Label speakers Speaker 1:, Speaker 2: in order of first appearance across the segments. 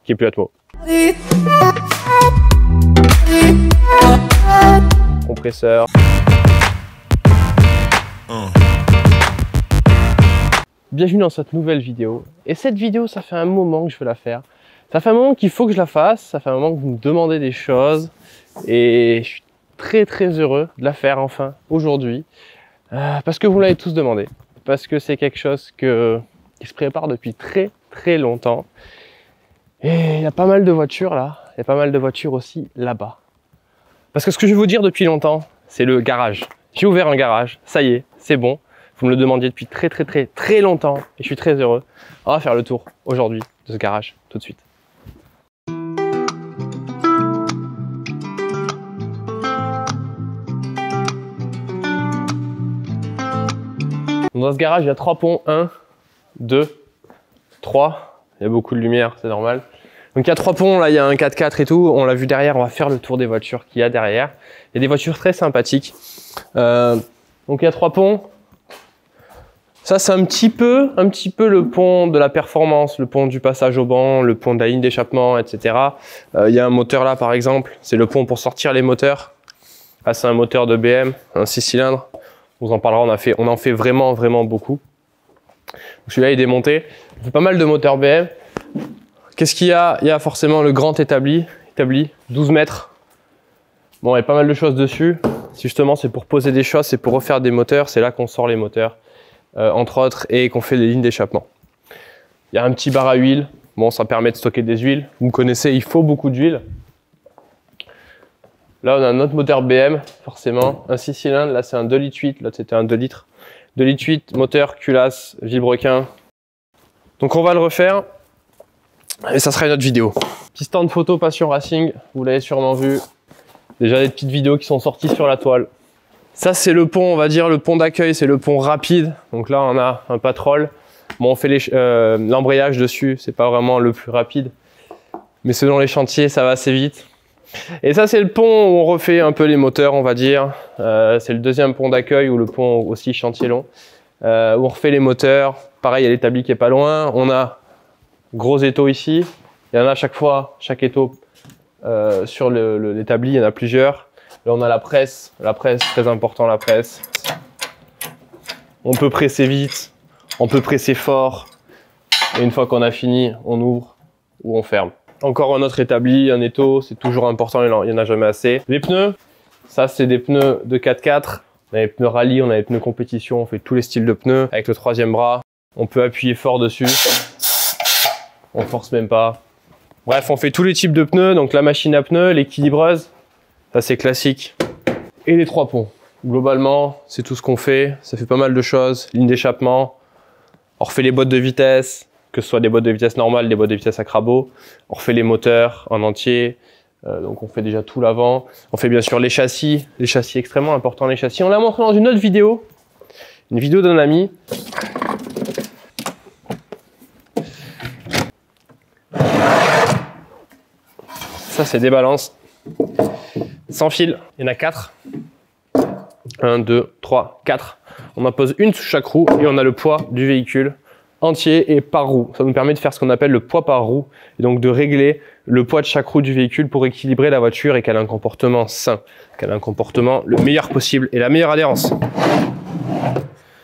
Speaker 1: qu'il n'y ait plus d'atmo. Compresseur. Bienvenue dans cette nouvelle vidéo. Et cette vidéo, ça fait un moment que je veux la faire. Ça fait un moment qu'il faut que je la fasse. Ça fait un moment que vous me demandez des choses. Et je suis très heureux de la faire enfin aujourd'hui. Parce que vous l'avez tous demandé. Parce que c'est quelque chose qui se prépare depuis très longtemps. Et il y a pas mal de voitures là. Il y a pas mal de voitures aussi là-bas. Parce que ce que je vais vous dire depuis longtemps, c'est le garage. J'ai ouvert un garage. Ça y est, c'est bon. Vous me le demandiez depuis très longtemps et je suis très heureux. On va faire le tour aujourd'hui de ce garage tout de suite. Dans ce garage, il y a 3 ponts. 1, 2, 3. Il y a beaucoup de lumière, c'est normal. Donc il y a 3 ponts, là il y a un 4x4 et tout. On l'a vu derrière, on va faire le tour des voitures qu'il y a derrière. Il y a des voitures très sympathiques. Donc il y a 3 ponts. Ça, c'est un petit peu le pont de la performance, le pont du passage au banc, le pont de la ligne d'échappement, etc. Il y a un moteur là, par exemple. C'est le pont pour sortir les moteurs. Là, c'est un moteur de BM, un 6 cylindres. On vous en parlera, on en fait vraiment beaucoup. Celui-là est démonté. On fait pas mal de moteurs BM. Qu'est-ce qu'il y a? Il y a forcément le grand établi, 12 mètres. Bon, il y a pas mal de choses dessus. Justement, c'est pour poser des choses, c'est pour refaire des moteurs. C'est là qu'on sort les moteurs. Entre autres, et qu'on fait les lignes d'échappement. Il y a un petit bar à huile. Bon, ça permet de stocker des huiles. Vous me connaissez, il faut beaucoup d'huile. Là, on a un autre moteur BM, forcément. Un 6 cylindres. Là, c'est un 2,8 litres. L'autre, c'était un 2 litres. 2,8 litres, moteur, culasse, vilebrequin. Donc, on va le refaire. Et ça sera une autre vidéo. Petit stand photo Passion Racing. Vous l'avez sûrement vu. Déjà, des petites vidéos qui sont sorties sur la toile. Ça, c'est le pont, on va dire, le pont d'accueil, c'est le pont rapide. Donc là, on a un patrol. Bon, on fait l'embrayage dessus, c'est pas vraiment le plus rapide. Mais selon les chantiers, ça va assez vite. Et ça, c'est le pont où on refait un peu les moteurs, on va dire. C'est le deuxième pont d'accueil ou le pont aussi chantier long. Où on refait les moteurs. Pareil, il y a l'établi qui est pas loin. On a gros étaux ici. Il y en a à chaque fois, chaque étau sur l'établi, il y en a plusieurs. Là, on a la presse, très important, la presse. On peut presser vite, on peut presser fort. Et une fois qu'on a fini, on ouvre ou on ferme. Encore un autre établi, un étau, c'est toujours important, il n'y en a jamais assez. Les pneus, ça c'est des pneus de 4x4. On a les pneus rallye, on a les pneus compétition, on fait tous les styles de pneus. Avec le 3e bras, on peut appuyer fort dessus. On force même pas. Bref, on fait tous les types de pneus, donc la machine à pneus, l'équilibreuse. Ça, c'est classique. Et les 3 ponts. Globalement, c'est tout ce qu'on fait. Ça fait pas mal de choses. Ligne d'échappement. On refait les boîtes de vitesse, que ce soit des boîtes de vitesse normales, des boîtes de vitesse à crabot. On refait les moteurs en entier. Donc, on fait déjà tout l'avant. On fait bien sûr les châssis. Les châssis, extrêmement importants, les châssis. On l'a montré dans une autre vidéo. Une vidéo d'un ami. Ça, c'est des balances. Sans fil, il y en a 4. 1, 2, 3, 4. On en pose une sous chaque roue et on a le poids du véhicule entier et par roue. Ça nous permet de faire ce qu'on appelle le poids par roue et donc de régler le poids de chaque roue du véhicule pour équilibrer la voiture et qu'elle ait un comportement sain, qu'elle ait un comportement le meilleur possible et la meilleure adhérence.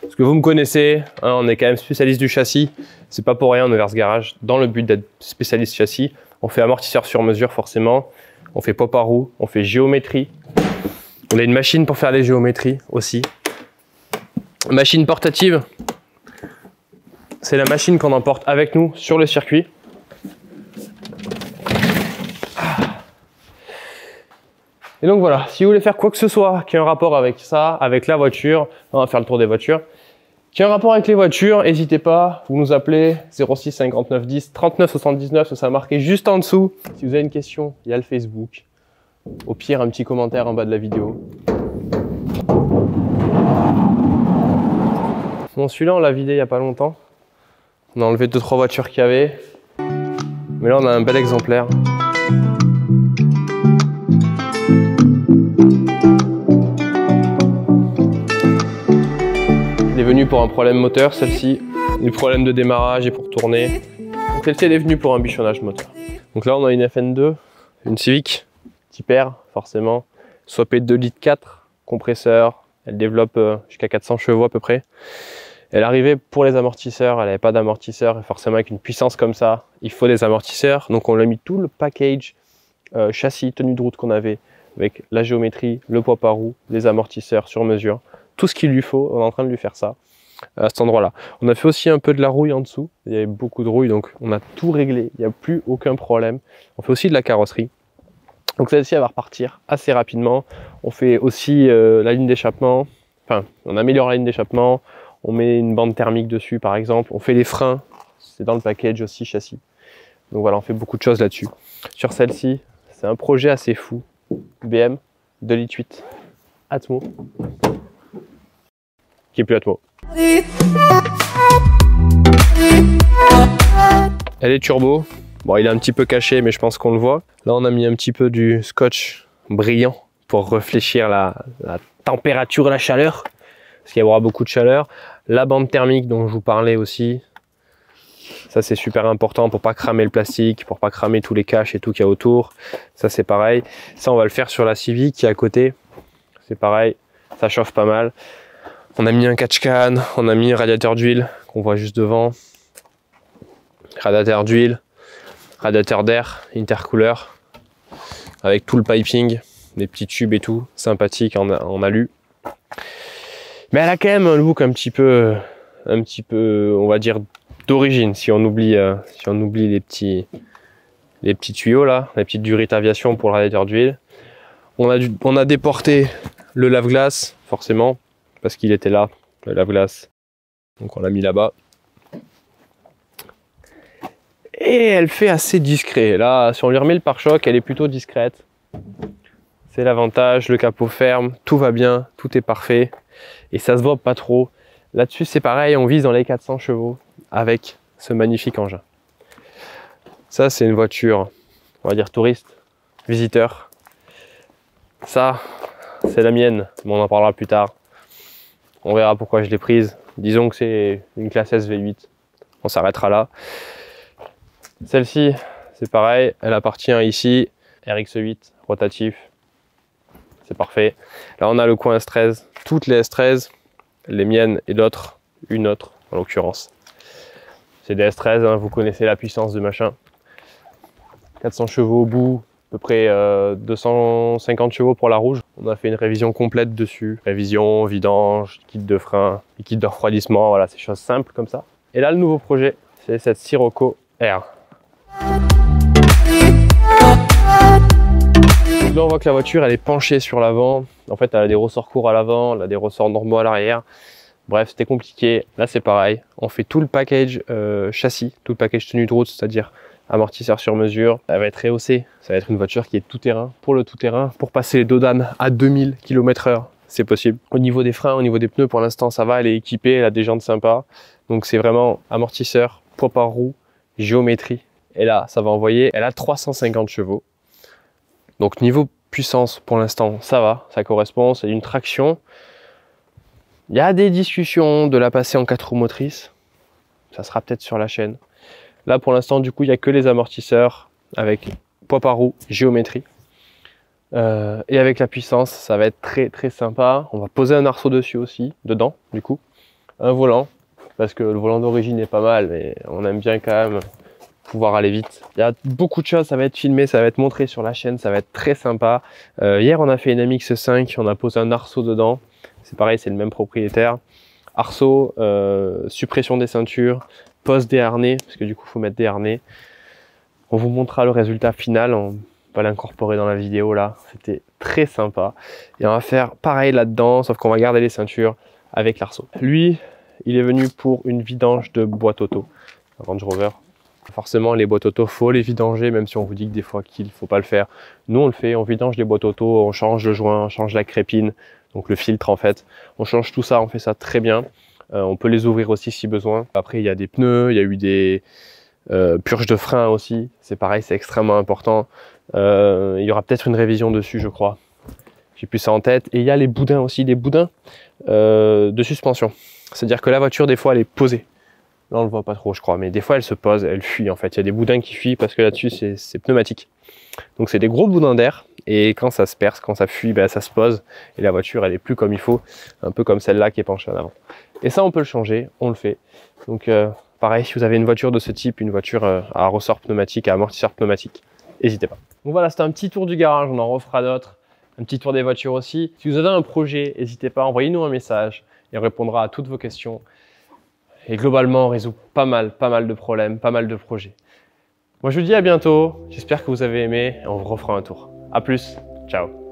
Speaker 1: Parce que vous me connaissez, hein, on est quand même spécialiste du châssis. C'est pas pour rien, on est vers ce garage dans le but d'être spécialiste châssis. On fait amortisseur sur mesure forcément. On fait poids par roue, on fait géométrie. On a une machine pour faire les géométries aussi. Machine portative, c'est la machine qu'on emporte avec nous sur le circuit. Et donc voilà, si vous voulez faire quoi que ce soit qui a un rapport avec ça, avec la voiture, on va faire le tour des voitures, qui a un rapport avec les voitures, n'hésitez pas, vous nous appelez 06 59 10 39 79, ça sera marqué juste en dessous. Si vous avez une question, il y a le Facebook. Au pire, un petit commentaire en bas de la vidéo. Bon, celui-là, on l'a vidé il n'y a pas longtemps. On a enlevé 2-3 voitures qu'il y avait. Mais là, on a un bel exemplaire. Elle est venue pour un problème moteur, celle-ci. Du problème de démarrage et pour tourner. Donc celle-ci elle est venue pour un bichonnage moteur. Donc là on a une FN2, une Civic, type R forcément, SOP 2 litres 4, compresseur, elle développe jusqu'à 400 chevaux à peu près. Elle arrivait pour les amortisseurs, elle n'avait pas d'amortisseur et forcément avec une puissance comme ça, il faut des amortisseurs. Donc on lui a mis tout le package châssis, tenue de route qu'on avait avec la géométrie, le poids par roue, les amortisseurs sur mesure, tout ce qu'il lui faut, on est en train de lui faire ça à cet endroit-là. On a fait aussi un peu de la rouille en dessous, il y avait beaucoup de rouille donc on a tout réglé, il n'y a plus aucun problème. On fait aussi de la carrosserie. Donc celle-ci elle va repartir assez rapidement. On fait aussi la ligne d'échappement, enfin on améliore la ligne d'échappement, on met une bande thermique dessus par exemple, on fait les freins, c'est dans le package aussi châssis. Donc voilà, on fait beaucoup de choses là-dessus. Sur celle-ci, c'est un projet assez fou. BM 2 litres 8 Atmo, qui est plus Atmo. Elle est turbo. Bon, il est un petit peu caché, mais je pense qu'on le voit. Là, on a mis un petit peu du scotch brillant pour réfléchir la température et la chaleur, parce qu'il y aura beaucoup de chaleur. La bande thermique dont je vous parlais aussi, ça c'est super important pour pas cramer le plastique, pour pas cramer tous les caches et tout qu'il y a autour. Ça c'est pareil. Ça on va le faire sur la Civic qui est à côté. C'est pareil, ça chauffe pas mal. On a mis un catch-can, on a mis un radiateur d'huile qu'on voit juste devant. Radiateur d'huile, radiateur d'air, intercooler, avec tout le piping, des petits tubes et tout, sympathique en alu. Mais elle a quand même un look un petit peu, on va dire, d'origine, si on oublie les petits tuyaux là, les petites durites aviation pour le radiateur d'huile. On a déporté le lave-glace, forcément, parce qu'il était là, le lave-glace. Donc on l'a mis là-bas. Et elle fait assez discret. Là, si on lui remet le pare-choc, elle est plutôt discrète. C'est l'avantage, le capot ferme, tout va bien, tout est parfait. Et ça se voit pas trop. Là-dessus, c'est pareil, on vise dans les 400 chevaux avec ce magnifique engin. Ça, c'est une voiture, on va dire touriste, visiteur. Ça, c'est la mienne, mais on en parlera plus tard. On verra pourquoi je l'ai prise. Disons que c'est une classe SV8. On s'arrêtera là. Celle-ci, c'est pareil, elle appartient ici, RX8, rotatif. C'est parfait. Là, on a le coin S13, toutes les S13, les miennes et d'autres, une autre en l'occurrence. C'est des S13, hein, vous connaissez la puissance de machin. 400 chevaux au bout, à peu près 250 chevaux pour la rouge. On a fait une révision complète dessus. Révision, vidange, kit de frein, kit de refroidissement, voilà, ces choses simples comme ça. Et là, le nouveau projet, c'est cette Sirocco R. Là, on voit que la voiture, elle est penchée sur l'avant. En fait, elle a des ressorts courts à l'avant, elle a des ressorts normaux à l'arrière. Bref, c'était compliqué. Là, c'est pareil. On fait tout le package châssis, tout le package tenue de route, c'est-à-dire amortisseur sur mesure. Elle va être rehaussée. Ça va être une voiture qui est tout-terrain. Pour le tout-terrain, pour passer les dodanes à 2000 km/h, c'est possible. Au niveau des freins, au niveau des pneus, pour l'instant, ça va. Elle est équipée, elle a des jantes sympas. Donc, c'est vraiment amortisseur, poids par roue, géométrie. Et là, ça va envoyer. Elle a 350 chevaux. Donc niveau puissance, pour l'instant, ça va, ça correspond, c'est une traction. Il y a des discussions de la passer en 4 roues motrices. Ça sera peut-être sur la chaîne. Là, pour l'instant, du coup, il n'y a que les amortisseurs avec poids par roue, géométrie. Et avec la puissance, ça va être très très sympa. On va poser un arceau dessus aussi, dedans, du coup. Un volant, parce que le volant d'origine est pas mal, mais on aime bien quand même pouvoir aller vite. Il y a beaucoup de choses, ça va être filmé, ça va être montré sur la chaîne, ça va être très sympa. Hier on a fait une MX5, on a posé un arceau dedans, c'est pareil, c'est le même propriétaire. Arceau, suppression des ceintures, pose des harnais, parce que du coup il faut mettre des harnais. On vous montrera le résultat final, on va l'incorporer dans la vidéo là, c'était très sympa. Et on va faire pareil là-dedans, sauf qu'on va garder les ceintures avec l'arceau. Lui, il est venu pour une vidange de boîte auto, Range Rover. Forcément, les boîtes auto, faut les vidanger, même si on vous dit que des fois qu'il ne faut pas le faire. Nous, on le fait, on vidange les boîtes auto, on change le joint, on change la crépine, donc le filtre en fait. On change tout ça, on fait ça très bien. On peut les ouvrir aussi si besoin. Après, il y a des pneus, il y a eu des purges de frein aussi. C'est pareil, c'est extrêmement important. Il y aura peut-être une révision dessus, je crois. J'ai plus ça en tête. Et il y a les boudins aussi, des boudins de suspension. C'est-à-dire que la voiture, des fois, elle est posée. Là, on le voit pas trop, je crois, mais des fois, elle se pose, elle fuit en fait. Il y a des boudins qui fuient parce que là-dessus, c'est pneumatique. Donc, c'est des gros boudins d'air et quand ça se perce, quand ça fuit, ben, ça se pose et la voiture, elle est plus comme il faut, un peu comme celle-là qui est penchée en avant. Et ça, on peut le changer, on le fait. Donc, pareil, si vous avez une voiture de ce type, une voiture à ressort pneumatique, à amortisseur pneumatique, n'hésitez pas. Donc voilà, c'était un petit tour du garage, on en refera d'autres. Un petit tour des voitures aussi. Si vous avez un projet, n'hésitez pas, envoyez-nous un message et on répondra à toutes vos questions. Et globalement, on résout pas mal de problèmes, pas mal de projets. Moi, je vous dis à bientôt. J'espère que vous avez aimé et on vous refera un tour. À plus. Ciao.